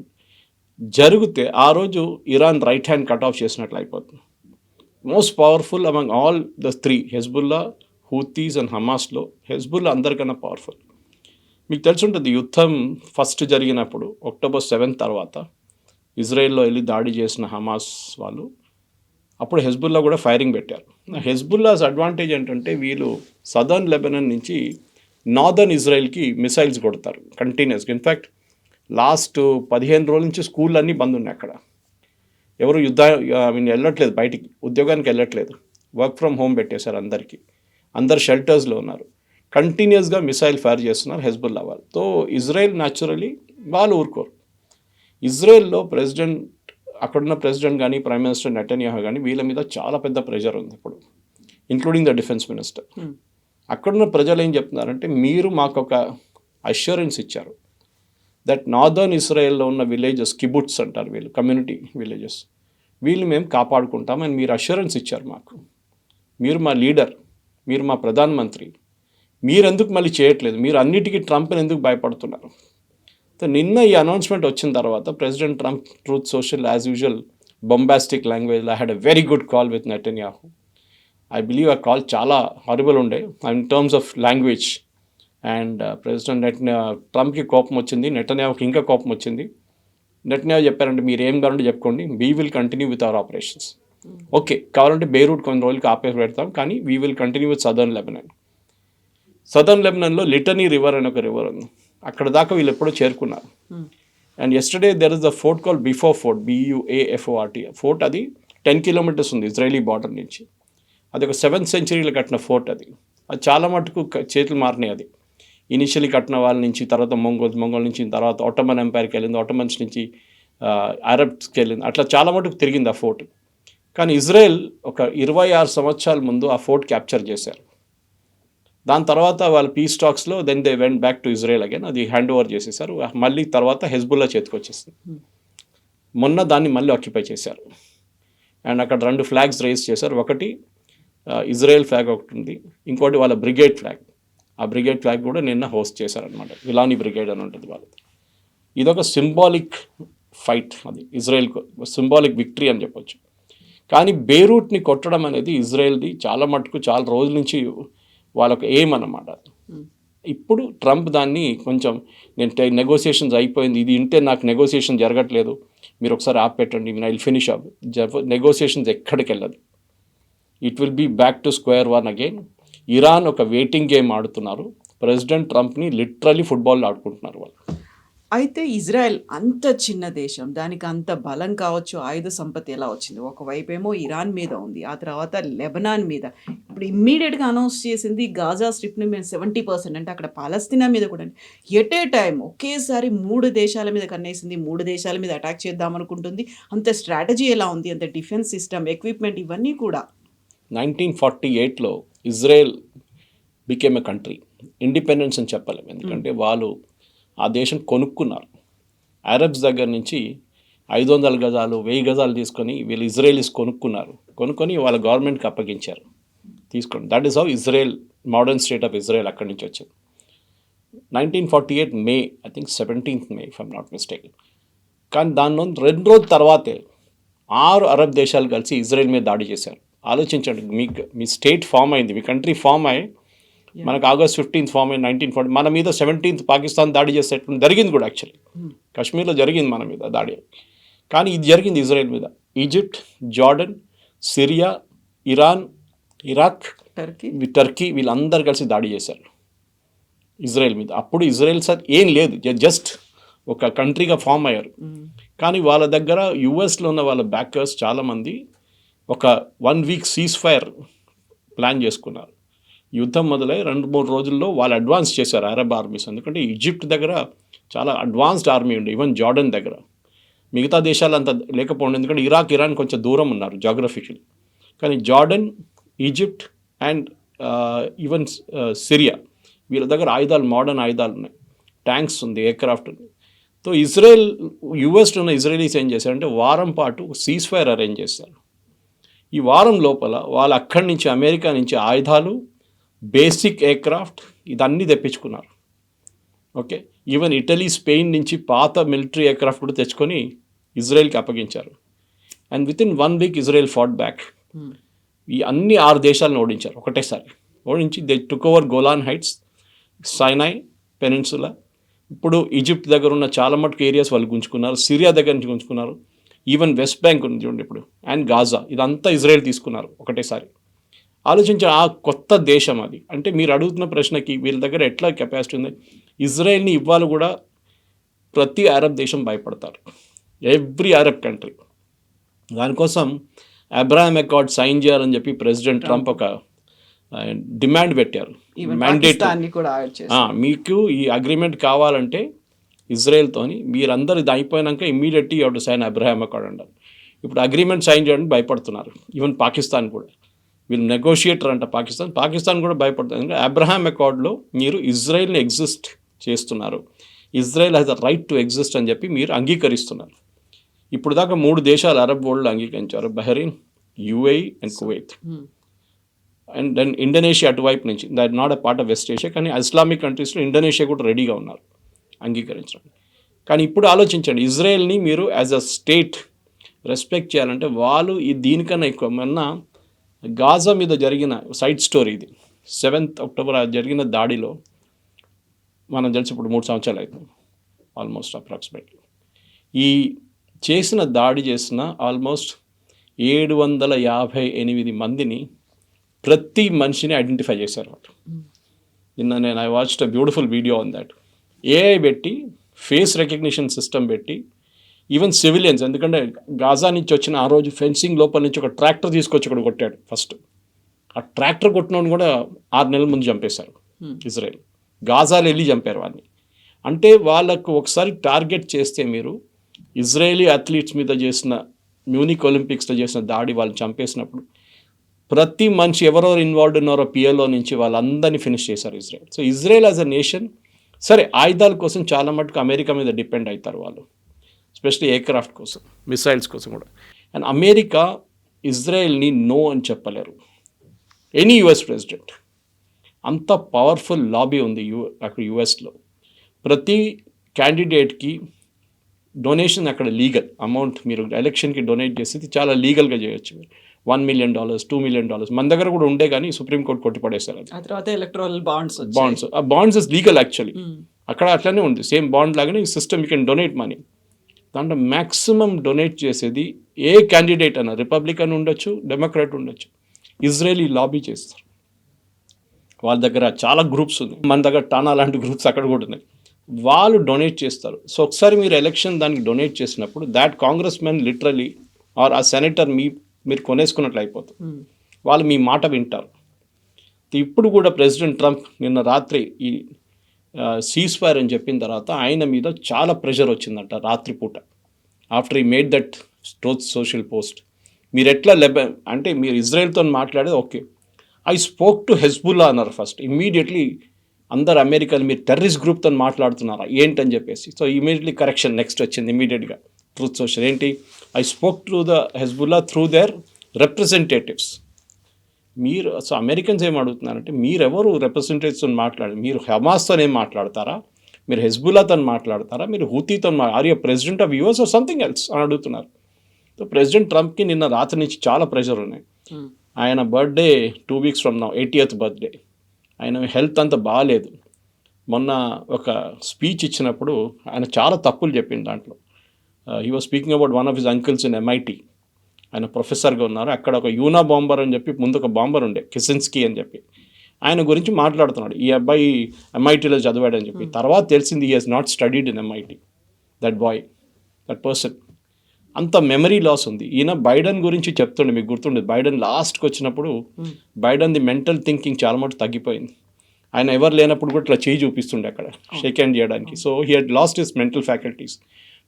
జరిగితే ఆ రోజు Iran right hand cut off చేసినట్లు అయిపోతుంది. Most powerful among all the 3, Hezbollah, Houthis and హమాస్లో హెజ్బుల్లా అందరికన్నా పవర్ఫుల్. మీకు తెలిసి ఉంటుంది, యుద్ధం ఫస్ట్ జరిగినప్పుడు October 7 తర్వాత ఇజ్రాయెల్లో వెళ్ళి దాడి చేసిన హమాస్ వాళ్ళు అప్పుడు హెజ్బుల్లా కూడా ఫైరింగ్ పెట్టారు. హెజ్బుల్లాస్ అడ్వాంటేజ్ ఏంటంటే వీళ్ళు సదర్న్ లెబనన్ నుంచి నార్దర్న్ ఇజ్రాయెల్కి మిసైల్స్ కొడతారు కంటిన్యూస్గా. ఇన్ఫ్యాక్ట్ లాస్ట్ 15 రోజుల నుంచి స్కూల్ అన్నీ బంద్ ఉన్నాయి అక్కడ. ఎవరు వెళ్ళట్లేదు, బయటికి ఉద్యోగానికి వెళ్ళట్లేదు, వర్క్ ఫ్రమ్ హోమ్ పెట్టేశారు అందరికీ. అందరు షెల్టర్స్లో ఉన్నారు. కంటిన్యూస్గా మిసైల్ ఫైర్ చేస్తున్నారు హెజ్బుల్లా వాళ్ళు. సో ఇజ్రాయెల్ న్యాచురలీ వాళ్ళు ఊరుకోరు. ఇజ్రాయెల్లో అక్కడున్న ప్రెసిడెంట్ కానీ ప్రైమ్ మినిస్టర్ నెటన్యాహు కానీ వీళ్ళ మీద చాలా పెద్ద ప్రెషర్ ఉంది ఇప్పుడు, ఇంక్లూడింగ్ ద డిఫెన్స్ మినిస్టర్. అక్కడున్న ప్రజలు ఏం చెప్తున్నారంటే, మీరు మాకు ఒక అష్యూరెన్స్ ఇచ్చారు దట్ నార్దర్న్ ఇజ్రాయెల్లో ఉన్న విలేజెస్, కిబుట్స్ అంటారు వీళ్ళు, కమ్యూనిటీ విలేజెస్, వీళ్ళు మేము కాపాడుకుంటామని మీరు అష్యూరెన్స్ ఇచ్చారు మాకు. మీరు మా లీడర్, మీరు మా ప్రధానమంత్రి, మీరెందుకు మళ్ళీ చేయట్లేదు? మీరు అన్నిటికీ ట్రంప్ని ఎందుకు భయపడుతున్నారు? నిన్న ఈ అనౌన్స్మెంట్ వచ్చిన తర్వాత president Trump Truth Social as usual bombastic language, I had a very good call with Netanyahu. I believe ఆ కాల్ చాలా హారిబుల్ ఉండే in terms of language. And president ట్రంప్కి కోపం వచ్చింది, నెటన్యాహుకి ఇంకా కోపం వచ్చింది. నెటన్యాహు చెప్పారంటే, మీరు ఏం కావాలంటే చెప్పుకోండి, we will continue with our operations. Okay, కావాలంటే బెయిరూట్ కొన్ని రోజులకి ఆపేసి పెడతాం, కానీ we will continue with southern Lebanon. Southern లెబనాన్లో లిటనీ రివర్ అని ఒక రివర్ ఉంది, అక్కడ దాకా వీళ్ళు ఎప్పుడో చేరుకున్నారు. And yesterday there is the fort call before fort, BUAFORT fort. అది 10 kilometers ఉంది ఇజ్రాయలీ బార్డర్ నుంచి. అది ఒక 7th centuryలో కట్టిన ఫోర్ట్. అది చాలా మటుకు చేతులు మారినాయి. అది ఇనిషియలీ కట్టిన వాళ్ళ నుంచి, తర్వాత మొంగోల్ నుంచి, తర్వాత ఆటోమన్ ఎంపైర్కి వెళ్ళింది, ఆటోమన్స్ నుంచి అరబ్స్కి వెళ్ళింది, అట్లా చాలా మటుకు తిరిగింది ఆ ఫోర్ట్. కానీ ఇజ్రాయెల్ ఒక 26 సంవత్సరాల ముందు ఆ ఫోర్ట్ క్యాప్చర్ చేశారు. దాని తర్వాత వాళ్ళ పీస్ టాక్స్లో then they went back to Israel again, అది హ్యాండ్ ఓవర్ చేసేసారు. మళ్ళీ తర్వాత హెజ్బుల్లా చేతికి వచ్చేసింది. మొన్న దాన్ని మళ్ళీ ఆక్యుపై చేశారు. అండ్ అక్కడ 2 flags రైజ్ చేశారు. ఒకటి ఇజ్రాయెల్ ఫ్లాగ్ ఒకటి ఉంది, ఇంకోటి వాళ్ళ బ్రిగేడ్ ఫ్లాగ్. ఆ బ్రిగేడ్ ఫ్లాగ్ కూడా నిన్న హోస్ట్ చేశారనమాట. విలానీ బ్రిగేడ్ అని ఉంటుంది వాళ్ళది. ఇదొక సింబాలిక్ ఫైట్, అది ఇజ్రాయెల్కు సింబాలిక్ విక్టరీ అని చెప్పొచ్చు. కానీ బెయిరూట్ని కొట్టడం అనేది ఇజ్రాయెల్ది చాలా మటుకు చాలా రోజుల నుంచి వాళ్ళకు ఎయిమ్ అన్నమాట. ఇప్పుడు ట్రంప్ దాన్ని కొంచెం, నేను నెగోసియేషన్స్ అయిపోయింది, ఇది ఇంటే నాకు నెగోసియేషన్ జరగట్లేదు, మీరు ఒకసారి ఆపెట్టండి, I will finish up. Negotiations ఎక్కడికి వెళ్ళదు. It will be back to square one again. Iran ఒక వెయిటింగ్ గేమ్ ఆడుతున్నారు. ప్రెసిడెంట్ ట్రంప్ని లిటరలీ ఫుట్బాల్ ఆడుకుంటున్నారు వాళ్ళు. అయితే ఇజ్రాయెల్ అంత చిన్న దేశం, దానికి అంత బలం కావచ్చు, ఆయుధ సంపత్తి ఎలా వచ్చింది? ఒకవైపేమో ఇరాన్ మీద ఉంది, ఆ తర్వాత లెబనాన్ మీద, ఇప్పుడు ఇమ్మీడియట్గా అనౌన్స్ చేసింది గాజా స్ట్రిప్ని మేము 70%, అంటే అక్కడ పాలస్తీనా మీద కూడా. ఎట్ ఏ టైం ఒకేసారి 3 దేశాల మీద కన్నేసింది, 3 దేశాల మీద అటాక్ చేద్దామనుకుంటుంది. అంత స్ట్రాటజీ ఎలా ఉంది, అంత డిఫెన్స్ సిస్టమ్, ఎక్విప్మెంట్, ఇవన్నీ కూడా. 1948లో Israel became a country. Independence అని చెప్పలేము, ఎందుకంటే వాళ్ళు ఆ దేశం కొనుక్కున్నారు. అరబ్స్ దగ్గర నుంచి 500 గజాలు 1000 గజాలు తీసుకొని వీళ్ళు ఇజ్రాయలీస్ కొనుక్కొని వాళ్ళ గవర్నమెంట్కి అప్పగించారు, తీసుకోండి. That is how Israel, modern state of Israel అక్కడి నుంచి వచ్చింది. 1948 May, I think 17th May if I'm not mistaken. కానీ దాని 2 రోజుల తర్వాతే 6 అరబ్ దేశాలు కలిసి ఇజ్రాయెల్ మీద దాడి చేశారు. ఆలోచించండి, మీ స్టేట్ ఫామ్ అయింది, మీ కంట్రీ ఫామ్ అయ్యి, మనకు August 15th ఫామ్ అయింది 1940. మన మీద 17th పాకిస్తాన్ దాడి చేసేటప్పుడు జరిగింది కూడా. యాక్చువల్లీ కశ్మీర్లో జరిగింది మన మీద దాడి, కానీ ఇది జరిగింది ఇజ్రాయెల్ మీద. Egypt, Jordan, Syria, Iran, Iraq, Turkey వీళ్ళందరూ కలిసి దాడి చేశారు ఇజ్రాయెల్ మీద. అప్పుడు ఇజ్రాయెల్ సార్ ఏం లేదు, జస్ట్ ఒక కంట్రీగా ఫామ్ అయ్యారు. కానీ వాళ్ళ దగ్గర యుఎస్లో ఉన్న వాళ్ళ బ్యాకర్స్ చాలామంది ఒక 1 week సీజ్ ఫైర్ ప్లాన్ చేసుకున్నారు. యుద్ధం మొదలై 2-3 రోజుల్లో వాళ్ళు అడ్వాన్స్ చేశారు అరబ్ ఆర్మీస్. ఎందుకంటే ఈజిప్ట్ దగ్గర చాలా అడ్వాన్స్డ్ ఆర్మీ ఉండే, ఈవెన్ జార్డన్ దగ్గర. మిగతా దేశాలు అంత లేకపోండి, ఎందుకంటే ఇరాన్ కొంచెం దూరం ఉన్నారు జాగ్రఫికల్. కానీ Jordan, Egypt and even Syria, వీళ్ళ దగ్గర ఆయుధాలు, మోడర్న్ ఆయుధాలు ఉన్నాయి, ట్యాంక్స్ ఉంది, ఎయిర్క్రాఫ్ట్ ఉంది. సో ఇజ్రాయెల్, యుఎస్లో ఉన్న ఇజ్రాయలీస్ ఏం చేశారంటే వారం పాటు సీజ్ ఫైర్ అరేంజ్ చేశారు. ఈ వారం లోపల వాళ్ళు అక్కడి నుంచి, అమెరికా నుంచి ఆయుధాలు, బేసిక్ ఎయిర్క్రాఫ్ట్ ఇదన్నీ తెప్పించుకున్నారు. ఓకే, ఈవెన్ ఇటలీ, స్పెయిన్ నుంచి పాత మిలిటరీ ఎయిర్క్రాఫ్ట్ కూడా తెచ్చుకొని ఇజ్రాయెల్కి అప్పగించారు. And within 1 week Israel fought back. ఈ అన్ని 6 దేశాలను ఓడించారు ఒకటేసారి. ఓడించి they took over Golan Heights, Sinai peninsula. ఇప్పుడు ఈజిప్ట్ దగ్గర ఉన్న చాలా మటుకు ఏరియాస్ వాళ్ళు గుంజుకున్నారు, సిరియా దగ్గర నుంచి గుంజుకున్నారు. ఈవెన్ వెస్ట్ బ్యాంక్ ఉంది చూడండి ఇప్పుడు, అండ్ గాజా, ఇదంతా ఇజ్రాయెల్ తీసుకున్నారు ఒకటేసారి. ఆలోచించే ఆ కొత్త దేశం అది. అంటే మీరు అడుగుతున్న ప్రశ్నకి వీళ్ళ దగ్గర ఎట్లా కెపాసిటీ ఉంది, ఇజ్రాయెల్ని ఇవ్వాలి కూడా ప్రతి అరబ్ దేశం భయపడతారు, ఎవ్రీ అరబ్ కంట్రీ. దానికోసం అబ్రహాం అకార్డ్ సైన్ చేయాలని చెప్పి ప్రెసిడెంట్ ట్రంప్ ఒక డిమాండ్ పెట్టారు, మ్యాండేట్. కూడా యాడ్ చేశారు. మీకు ఈ అగ్రిమెంట్ కావాలంటే ఇజ్రాయెల్తోని మీరందరూ ఇది అయిపోయినాక immediately you to sign Abraham accord అంటారు. ఇప్పుడు అగ్రిమెంట్ సైన్ చేయడానికి భయపడుతున్నారు, ఈవెన్ పాకిస్తాన్ కూడా. వీళ్ళు నెగోషియేటర్ అంట పాకిస్తాన్ కూడా భయపడుతుంది. ఎందుకంటే అబ్రహాం అకార్డ్లో మీరు ఇజ్రాయెల్ని ఎగ్జిస్ట్ చేస్తున్నారు, Israel has the right to exist అని చెప్పి మీరు అంగీకరిస్తున్నారు. ఇప్పుడు దాకా 3 దేశాలు అరబ్ వరల్డ్లో అంగీకరించారు, Bahrain, UAE and Kuwait. And then Indonesia అటువైపు నుంచి, that not a part of West Asia, కానీ ఇస్లామిక్ కంట్రీస్లో ఇండోనేషియా కూడా రెడీగా ఉన్నారు అంగీకరించడం. కానీ ఇప్పుడు ఆలోచించండి, ఇజ్రాయెల్ని మీరు యాజ్ అ స్టేట్ రెస్పెక్ట్ చేయాలంటే వాళ్ళు దీనికన్నా ఎక్కువ. మొన్న గాజా మీద జరిగిన సైడ్ స్టోరీ ఇది, 7th అక్టోబర్ జరిగిన దాడిలో మనం తెలిసి ఇప్పుడు 3 సంవత్సరాలు అవుతుంది ఆల్మోస్ట్ అప్రాక్సిమేట్లీ. ఈ దాడి చేసిన ఆల్మోస్ట్ 758 మందిని ప్రతి మనిషిని ఐడెంటిఫై చేశారు వాళ్ళు. నిన్న I watched a beautiful video on that. AI పెట్టి, ఫేస్ రికగ్నిషన్ సిస్టమ్ పెట్టి, ఈవెన్ సివిలియన్స్, ఎందుకంటే గాజా నుంచి వచ్చిన ఆ రోజు ఫెన్సింగ్ లోపల నుంచి ఒక ట్రాక్టర్ తీసుకొచ్చి ఇక్కడ కొట్టాడు ఫస్ట్. ఆ ట్రాక్టర్ కొట్టినోని కూడా 6 నెలల ముందు చంపేశారు ఇజ్రాయెల్. గాజాలో వెళ్ళి చంపారు వాళ్ళని. అంటే వాళ్ళకు ఒకసారి టార్గెట్ చేస్తే, మీరు ఇజ్రాయేలీ అథ్లీట్స్ మీద చేసిన మ్యూనిక్ ఒలింపిక్స్లో చేసిన దాడి వాళ్ళు చంపేసినప్పుడు ప్రతి మనిషి ఎవరెవరు ఇన్వాల్వ్డ్ ఉన్నారో పిఎల్ఓ నుంచి వాళ్ళందరినీ ఫినిష్ చేశారు Israel. So Israel as a nation, సరే ఆయుధాల కోసం చాలా మటుకు అమెరికా మీద డిపెండ్ అవుతారు వాళ్ళు, ఎస్పెషలీ ఎయిర్క్రాఫ్ట్ కోసం, మిసైల్స్ కోసం కూడా. అండ్ అమెరికా ఇజ్రాయెల్ని నో అని చెప్పలేరు, ఎనీ యుఎస్ ప్రెసిడెంట్. అంత పవర్ఫుల్ లాబీ ఉంది అక్కడ యుఎస్లో. ప్రతి క్యాండిడేట్కి డొనేషన్ అక్కడ లీగల్ అమౌంట్, మీరు ఎలక్షన్కి డొనేట్ చేసేది చాలా లీగల్గా చేయొచ్చు. $1 million, $2 million మన దగ్గర కూడా ఉండే, కానీ సుప్రీంకోర్టు కొట్టిపడేశారు అది. ఆ తర్వాత ఎలక్ట్రల్ బాండ్స్, ఆ బాండ్స్ ఇస్ లీగల్ యాక్చువల్లీ. అక్కడ అట్లనే ఉంది, సేమ్ బాండ్ లాగానే ఈ system, you can donate money. దాంట్లో మ్యాక్సిమం డొనేట్ చేసేది ఏ క్యాండిడేట్ అన్న, రిపబ్లికన్ ఉండొచ్చు, డెమోక్రాట్ ఉండొచ్చు, ఇజ్రాయెలీ లాబీ చేస్తారు. వాళ్ళ దగ్గర చాలా గ్రూప్స్ ఉన్నాయి, మన దగ్గర టానా లాంటి గ్రూప్స్ అక్కడ కూడా ఉన్నాయి. వాళ్ళు డొనేట్ చేస్తారు. సో ఒకసారి మీరు ఎలక్షన్ దానికి డొనేట్ చేసినప్పుడు that congressman literally or a senator మీరు కొనేసుకున్నట్లు అయిపోతుంది. వాళ్ళు మీ మాట వింటారు. ఇప్పుడు కూడా ప్రెసిడెంట్ ట్రంప్ నిన్న రాత్రి ఈ సీజ్ ఫైర్ అని చెప్పిన తర్వాత ఆయన మీద చాలా ప్రెషర్ వచ్చిందంట రాత్రిపూట. ఆఫ్టర్ ఈ మేడ్ దట్ సోషల్ పోస్ట్, మీరు ఎట్లా అంటే మీరు ఇజ్రాయెల్తో మాట్లాడేది okay, I spoke to Hezbollah అన్నారు ఫస్ట్. ఇమ్మీడియట్లీ అందరు అమెరికన్ మీరు టెర్రరిస్ట్ గ్రూప్తో మాట్లాడుతున్నారా ఏంటని చెప్పేసి. సో ఇమీడియట్లీ కరెక్షన్ నెక్స్ట్ వచ్చింది ఇమీడియట్గా ట్రూత్ సోషల్. ఏంటి, I spoke to the Hezbollah through there representatives. మీరు సో అమెరికన్స్ ఏం అడుగుతున్నారంటే, మీరెవరు రిప్రజెంటేటివ్స్తో మాట్లాడారు, మీరు హమాస్తో ఏం మాట్లాడతారా, మీరు హెజ్బుల్లాతో మాట్లాడతారా, మీరు హూతీతో are you president of US or something else అని అడుగుతున్నారు. సో ప్రెసిడెంట్ ట్రంప్కి నిన్న రాత్రి నుంచి చాలా ప్రెషర్ ఉన్నాయి. ఆయన birthday 2 weeks from now, 80th birthday. ఆయన హెల్త్ అంత బాగాలేదు. మొన్న ఒక స్పీచ్ ఇచ్చినప్పుడు ఆయన చాలా తప్పులు చెప్పింది దాంట్లో. He was speaking about one of his uncles in MIT. ఆయన ప్రొఫెసర్గా ఉన్నారు అక్కడ. ఒక యూనా బాంబర్ అని చెప్పి ముందు ఒక బాంబర్ ఉండే, కిసిన్స్కీ అని చెప్పి, ఆయన గురించి మాట్లాడుతున్నాడు. ఈ అబ్బాయి MITలో చదివాడని చెప్పి. తర్వాత తెలిసింది he has not studied in MIT, that boy, that person. అంత మెమరీ లాస్ ఉంది. ఈయన బైడెన్ గురించి చెప్తుండే, మీకు గుర్తుండేది, బైడెన్ లాస్ట్కి వచ్చినప్పుడు బైడెన్ది మెంటల్ థింకింగ్ చాలా మటు తగ్గిపోయింది. ఆయన ఎవరు లేనప్పుడు కూడా ఇట్లా చేయి చూపిస్తుండే అక్కడ షేక్ హ్యాండ్ చేయడానికి. So he had lost his mental faculties.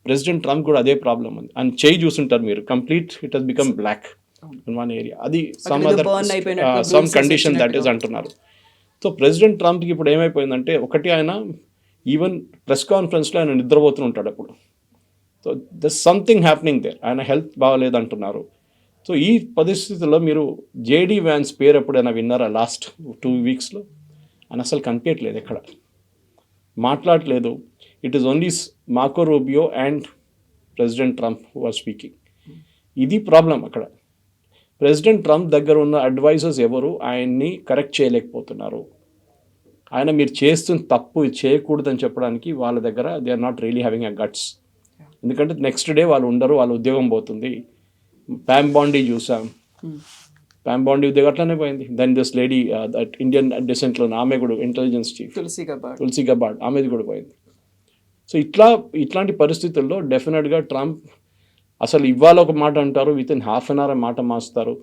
President Trump కూడా అదే ప్రాబ్లం ఉంది. ఆయన చేయి చూస్తుంటారు మీరు, complete it has become black in one area. అది సమ్ కండిషన్ దట్ ఈస్ అంటున్నారు. సో ప్రెసిడెంట్ ట్రంప్కి ఇప్పుడు ఏమైపోయిందంటే, ఒకటి ఆయన ఈవెన్ ప్రెస్ కాన్ఫరెన్స్లో ఆయన నిద్రపోతుంటాడు అప్పుడు. So there something happening there. ఆయన హెల్త్ బాగాలేదు అంటున్నారు. సో ఈ పరిస్థితుల్లో మీరు JD Vance పేరు ఎప్పుడైనా విన్నారా? లాస్ట్ 2 weeksలో ఆయన అసలు కనిపించట్లేదు, ఎక్కడ మాట్లాడలేదు. It is only Marco Rubio and president Trump who are speaking. ఇది ప్రాబ్లం అక్కడ. ప్రెసిడెంట్ ట్రంప్ దగ్గర ఉన్న అడ్వైజర్స్ ఎవరు ఆయన్ని కరెక్ట్ చేయలేకపోతున్నారు. ఆయన మీరు చేస్తున్న తప్పు చేయకూడదని చెప్పడానికి వాళ్ళ దగ్గర they are not really having a guts. ఎందుకంటే నెక్స్ట్ డే వాళ్ళు ఉండరు, వాళ్ళ ఉద్యోగం పోతుంది. ప్యామ్ బాండీ చూసాం, ప్యామ్ బాండీ ఉద్యోగం అట్లానే పోయింది. Then this lady that Indian డెసెంట్లో ఆమె కూడా ఇంటెలిజెన్స్ చీఫ్ తులసి గబార్డ్ ఆమెది కూడా పోయింది. సో ఇట్లాంటి పరిస్థితుల్లో డెఫినెట్గా ట్రంప్ అసలు ఇవాళ ఒక మాట అంటారు, within half an hour మాట మార్చుతారు.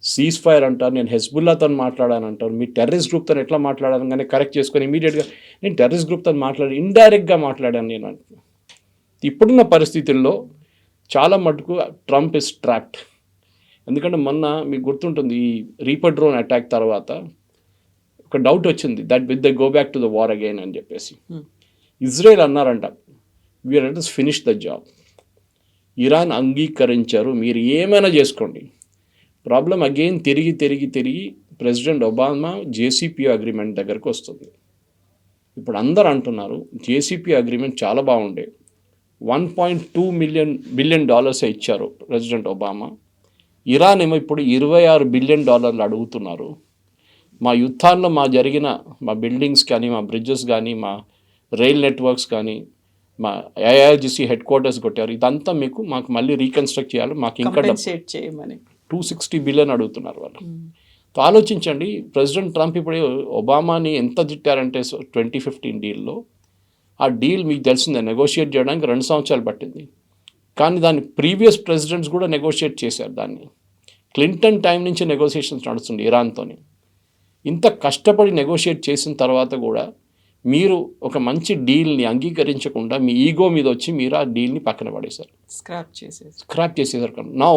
సీజ్ ఫైర్ అంటారు, నేను హెజ్బుల్లాతో మాట్లాడాను అంటారు. మీ టెర్రరిస్ట్ గ్రూప్తో ఎట్లా మాట్లాడాను కానీ కరెక్ట్ చేసుకొని ఇమీడియట్గా నేను టెర్రరిస్ట్ గ్రూప్తో ఇండైరెక్ట్గా మాట్లాడాను నేను అంటున్నాను. ఇప్పుడున్న పరిస్థితుల్లో చాలా మటుకు ట్రంప్ ఇస్ ట్రాప్డ్. ఎందుకంటే మొన్న మీకు గుర్తుంటుంది ఈ రీపర్ డ్రోన్ అటాక్ తర్వాత ఒక డౌట్ వచ్చింది, that with the go back to the war again అని చెప్పేసి. ఇజ్రాయెల్ అన్నారంట, we are let us finish the job. Iran అంగీకరించారు, మీరు ఏమైనా చేసుకోండి. ప్రాబ్లం అగైన్ తిరిగి ప్రెసిడెంట్ ఒబామా జేసీపీ అగ్రిమెంట్ దగ్గరకు వస్తుంది. ఇప్పుడు అందరు అంటున్నారు జేసీపీ అగ్రిమెంట్ చాలా బాగుండే, $1.2 బిలియన్ ఇచ్చారు ప్రెసిడెంట్ ఒబామా. ఇరాన్ ఏమో ఇప్పుడు $26 బిలియన్ అడుగుతున్నారు. మా యుద్ధాల్లో జరిగిన మా బిల్డింగ్స్ కానీ, మా బ్రిడ్జెస్ కానీ, మా రైల్ నెట్వర్క్స్ కానీ, మా ఐఆర్జీసీ హెడ్ క్వార్టర్స్ కొట్టారు, ఇదంతా మాకు మళ్ళీ రీకన్స్ట్రక్ట్ చేయాలి, మాకు ఇంకా చేయమని $260 బిలియన్ అడుగుతున్నారు వాళ్ళు. సో ఆలోచించండి, ప్రెసిడెంట్ ట్రంప్ ఇప్పుడు ఒబామాని ఎంత తిట్టారంటే 2015 డీల్లో, ఆ డీల్ మీకు తెలిసిందే నెగోషియేట్ చేయడానికి 2 సంవత్సరాలు పట్టింది. కానీ దాన్ని ప్రీవియస్ ప్రెసిడెంట్స్ కూడా నెగోషియేట్ చేశారు. దాన్ని క్లింటన్ టైం నుంచి నెగోషియేషన్స్ నడుస్తుంది ఇరాన్తోని. ఇంత కష్టపడి నెగోషియేట్ చేసిన తర్వాత కూడా మీరు ఒక మంచి డీల్ని అంగీకరించకుండా మీ ఈగో మీద వచ్చి మీరు ఆ డీల్ని పక్కన పడేశారు, స్క్రాప్ చేసేసారు. Now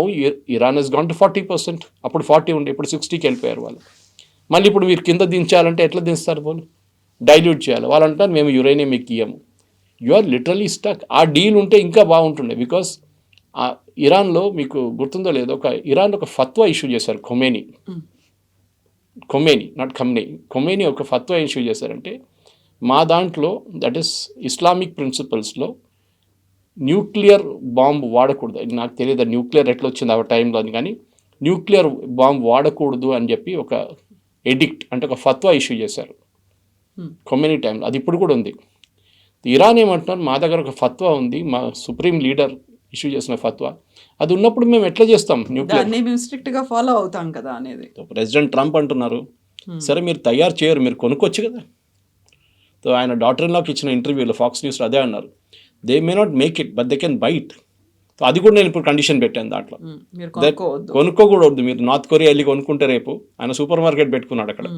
Iran has gone to 40%. అప్పుడు 40 ఉండే, ఇప్పుడు 60కి వెళ్ళిపోయారు వాళ్ళు. మళ్ళీ ఇప్పుడు మీరు కింద దించాలంటే ఎట్లా దించుతారు? వాళ్ళు డైల్యూట్ చేయాలి. వాళ్ళు అంటారు మేము యురేనియం మీకు ఇయ్యము. You are literally stuck. ఆ డీల్ ఉంటే ఇంకా బాగుంటుండే. బికాస్ ఇరాన్లో మీకు గుర్తుందో లేదో, ఇరాన్లో ఒక ఫత్వా ఇష్యూ చేశారు ఖొమేనీ, నాట్ ఖొమేనీ ఒక ఫత్వా ఇష్యూ చేశారంటే, మా దాంట్లో దట్ ఈస్ ఇస్లామిక్ ప్రిన్సిపల్స్లో న్యూక్లియర్ బాంబు వాడకూడదు. నాకు తెలియదు న్యూక్లియర్ ఎట్లా వచ్చింది ఆ టైంలో అని, కానీ న్యూక్లియర్ బాంబు వాడకూడదు అని చెప్పి ఒక ఎడిక్ట్ అంటే ఒక ఫత్వా ఇష్యూ చేశారు ఖొమేనీ టైంలో. అది ఇప్పుడు కూడా ఉంది. ఇరాన్ ఏమంటున్నారు, మా దగ్గర ఒక ఫత్వా ఉంది, మా సుప్రీం లీడర్ ఇష్యూ చేసిన ఫత్వా, అది ఉన్నప్పుడు మేము ఎట్లా చేస్తాం న్యూక్లియర్, స్ట్రిక్ట్గా ఫాలో అవుతాం కదా అనేది. ప్రెసిడెంట్ ట్రంప్ అంటున్నారు, సరే మీరు తయారు చేయరు, మీరు కొనుక్కోవచ్చు కదా. సో ఆయన డాటర్ ఇన్ లాకి ఇచ్చిన ఇంటర్వ్యూలో ఫాక్స్ న్యూస్లో అదే అన్నారు, they may not make it but they can buy it. So అది కూడా నేను ఇప్పుడు కండిషన్ పెట్టాను దాంట్లో, కొనుక్కోకూడదు. మీరు నార్త్ కొరియా వెళ్ళి కొనుక్కుంటే రేపు ఆయన సూపర్ మార్కెట్ పెట్టుకున్నాడు అక్కడ,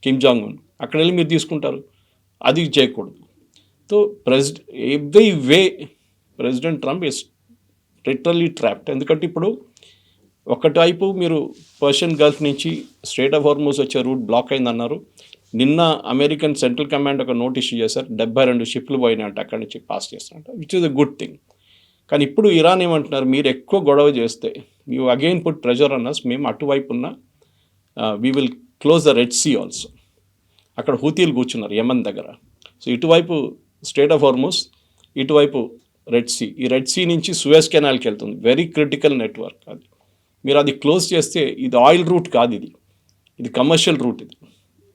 కిమ్ జాంగ్ ఉన్, అక్కడ వెళ్ళి మీరు తీసుకుంటారు, అది చేయకూడదు. So every way president Trump is literally trapped. ఎందుకంటే ఇప్పుడు ఒకటైపు మీరు పర్షియన్ గల్ఫ్ నుంచి స్ట్రైట్ ఆఫ్ హార్మూజ్ వచ్చే రూట్ బ్లాక్ అయిందన్నారు. నిన్న అమెరికన్ సెంట్రల్ కమాండ్ ఒక నోట్ ఇష్యూ చేశారు, 72 షిప్లు పోయినట్టు అక్కడి నుంచి పాస్ చేస్తారంట, which is a good thing. కానీ ఇప్పుడు ఇరాన్ ఏమంటున్నారు, మీరు ఎక్కువ గొడవ చేస్తే you again put pressure on us, మేము అటువైపు ఉన్న we will close the red sea also. అక్కడ హూతీలు కూర్చున్నారు యమన్ దగ్గర. సో ఇటువైపు స్ట్రైట్ ఆఫ్ హార్మూజ్, ఇటువైపు రెడ్ సీ. ఈ రెడ్ సీ నుంచి సూయజ్ కెనాల్కి వెళ్తుంది, వెరీ క్రిటికల్ నెట్వర్క్ అది. మీరు అది క్లోజ్ చేస్తే ఇది ఆయిల్ రూట్ కాదు, ఇది కమర్షియల్ రూట్. ఇది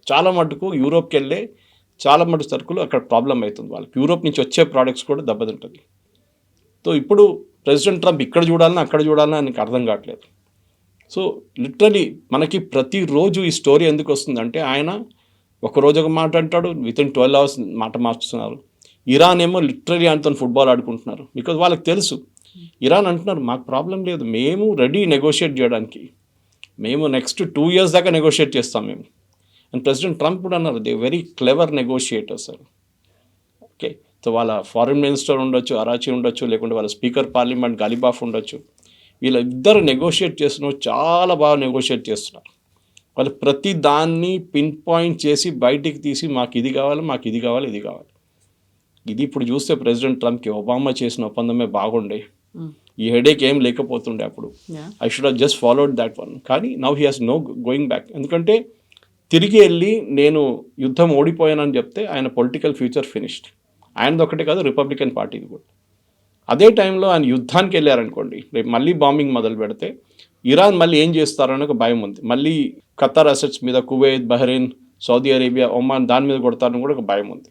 చాలా మటుకు యూరోప్కి వెళ్ళే చాలా మటుకు సరుకులు అక్కడ ప్రాబ్లం అవుతుంది వాళ్ళకి. యూరోప్ నుంచి వచ్చే ప్రోడక్ట్స్ కూడా దెబ్బతింటుంది. సో ఇప్పుడు ప్రెసిడెంట్ ట్రంప్ ఇక్కడ చూడాలన్నా అక్కడ చూడాలన్నా ఆయనకు అర్థం కావట్లేదు. సో లిటరలీ మనకి ప్రతిరోజు ఈ స్టోరీ ఎందుకు వస్తుందంటే, ఆయన ఒకరోజు ఒక మాట అంటాడు, వితిన్ 12 hours మాట మార్చుతున్నారు. ఇరాన్ ఏమో లిటరలీ ఆయనతో ఫుట్బాల్ ఆడుకుంటున్నారు. బికాజ్ వాళ్ళకి తెలుసు, ఇరాన్ అంటున్నారు మాకు ప్రాబ్లం లేదు, మేము రెడీ నెగోషియేట్ చేయడానికి, మేము నెక్స్ట్ 2 years దాకా నెగోషియేట్ చేస్తాం మేము. అండ్ ప్రెసిడెంట్ ట్రంప్ కూడా అన్నారు, they very clever negotiators sir. Okay, so వాళ్ళ ఫారిన్ మినిస్టర్ ఉండొచ్చు, అరాచీ ఉండొచ్చు, లేకుంటే వాళ్ళ స్పీకర్ పార్లమెంట్ గాలిబాఫ్ ఉండొచ్చు, వీళ్ళిద్దరు నెగోషియేట్ చేస్తున్నారు, చాలా బాగా నెగోషియేట్ చేస్తున్నారు. వాళ్ళు ప్రతి దాన్ని పిన్ పాయింట్ చేసి బయటికి తీసి మాకు ఇది కావాలి, మాకు ఇది కావాలి, ఇది కావాలి. ఇది ఇప్పుడు చూస్తే ప్రెసిడెంట్ ట్రంప్కి ఒబామా చేసిన ఒప్పందమే బాగుండే, ఈ హెడేక్ ఏం లేకపోతుండే అప్పుడు. I should have just followed that one. కానీ now he has no going back. ఎందుకంటే తిరిగి వెళ్ళి నేను యుద్ధం ఓడిపోయానని చెప్తే ఆయన పొలిటికల్ ఫ్యూచర్ ఫినిష్డ్. ఆయనది ఒకటే కాదు, రిపబ్లికన్ పార్టీది కూడా. అదే టైంలో ఆయన యుద్ధానికి వెళ్ళారనుకోండి, రేపు మళ్ళీ బాంబింగ్ మొదలు పెడితే ఇరాన్ మళ్ళీ ఏం చేస్తారని ఒక భయం ఉంది. మళ్ళీ ఖతార్ అసెట్స్ మీద, Kuwait, Bahrain, Saudi Arabia, Oman దాని మీద కొడతారని కూడా ఒక భయం ఉంది.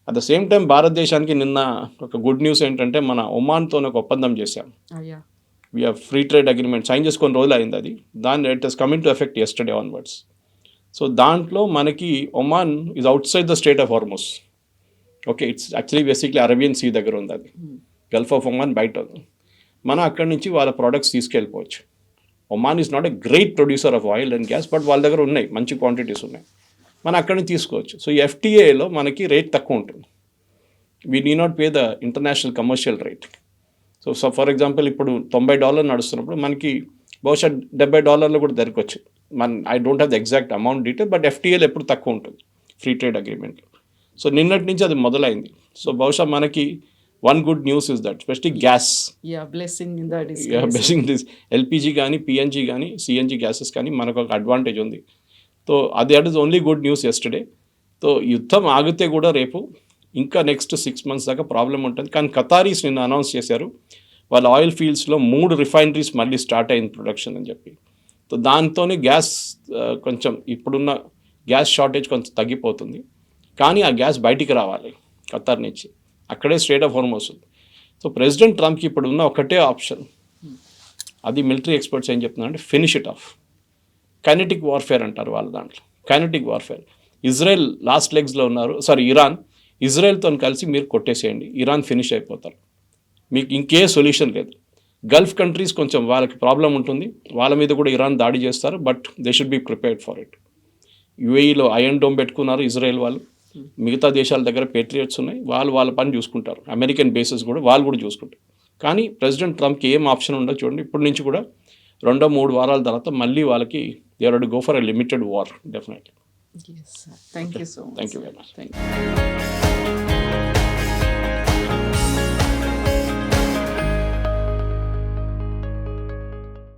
అట్ ద సేమ్ టైం భారతదేశానికి నిన్న ఒక గుడ్ న్యూస్ ఏంటంటే మన ఒమాన్తో ఒక ఒప్పందం చేశాం. అయ్యా we have free trade agreement sign చేసుకొని రోజులు అయింది అది. దాన్ని it has coming to effect yesterday onwards. So దాంట్లో మనకి Oman is outside the state of Hormuz. Okay, it's actually basically Arabian sea దగ్గర ఉంది అది. గల్ఫ్ ఆఫ్ ఒమాన్ బయట ఉంది. మనం అక్కడి నుంచి వాళ్ళ ప్రోడక్ట్స్ తీసుకెళ్ళిపోవచ్చు. Oman is not a great producer of oil and gas, but వాళ్ళ దగ్గర ఉన్నాయి, మంచి క్వాంటిటీస్ ఉన్నాయి, మనం అక్కడి నుంచి తీసుకోవచ్చు. సో ఎఫ్టీఏలో మనకి రేట్ తక్కువ ఉంటుంది. We need not pay the international commercial rate. So for example ఇప్పుడు $90 నడుస్తున్నప్పుడు మనకి బహుశా $70 కూడా దొరకవచ్చు. I don't have the exact amount detail, but ఎఫ్టీఏలో ఎప్పుడు తక్కువ ఉంటుంది ఫ్రీ ట్రేడ్ అగ్రిమెంట్లో. సో నిన్నటి నుంచి అది మొదలైంది. సో బహుశా మనకి one good news is that especially gas blessing in that is basing this LPG కానీ పిఎన్జి కానీ సిఎన్జి గ్యాసెస్ కానీ మనకు ఒక అడ్వాంటేజ్ ఉంది. So that is only good news yesterday. So యుద్ధం ఆగితే కూడా రేపు ఇంకా నెక్స్ట్ 6 months దాకా ప్రాబ్లం ఉంటుంది. కానీ ఖతారీస్ నిన్న అనౌన్స్ చేశారు వాళ్ళ ఆయిల్ ఫీల్డ్స్లో 3 రిఫైనరీస్ మళ్ళీ స్టార్ట్ అయింది ప్రొడక్షన్ అని చెప్పి. సో దాంతోనే గ్యాస్ కొంచెం ఇప్పుడున్న గ్యాస్ షార్టేజ్ కొంచెం తగ్గిపోతుంది. కానీ ఆ గ్యాస్ బయటికి రావాలి ఖతార్ నుంచి, అక్కడే స్టేట్ ఆఫ్ హార్మోస్ ఉంది. సో ప్రెసిడెంట్ ట్రంప్కి ఇప్పుడు ఉన్న ఒకటే ఆప్షన్, అది మిలిటరీ ఎక్స్పర్ట్స్ ఏం చెప్తున్నారంటే finish it of. Kinetic warfare అంటారు వాళ్ళ దాంట్లో, కైనెటిక్ వార్ఫేర్. ఇజ్రాయెల్ లాస్ట్ లెగ్స్లో ఉన్నారు, ఇరాన్. ఇజ్రాయెల్తో కలిసి మీరు కొట్టేసేయండి, ఇరాన్ ఫినిష్ అయిపోతారు, మీకు ఇంకే సొల్యూషన్ లేదు. గల్ఫ్ కంట్రీస్ కొంచెం వాళ్ళకి ప్రాబ్లం ఉంటుంది, వాళ్ళ మీద కూడా ఇరాన్ దాడి చేస్తారు, but they should be prepared for it. యుఏఈలో ఐరన్ డోమ్ పెట్టుకున్నారు ఇజ్రాయెల్ వాళ్ళు, మిగతా దేశాల దగ్గర పేట్రియట్స్ ఉన్నాయి, వాళ్ళు వాళ్ళ పని చూసుకుంటారు. అమెరికన్ బేసెస్ కూడా వాళ్ళు కూడా చూసుకుంటారు. కానీ ప్రెసిడెంట్ ట్రంప్కి ఏం ఆప్షన్ ఉండదు చూడండి. ఇప్పటి నుంచి కూడా 2-3 వారాల తర్వాత మళ్ళీ వాళ్ళకి they are to go for a limited war definitely. Thank you so much. Thank you very much. Thank you.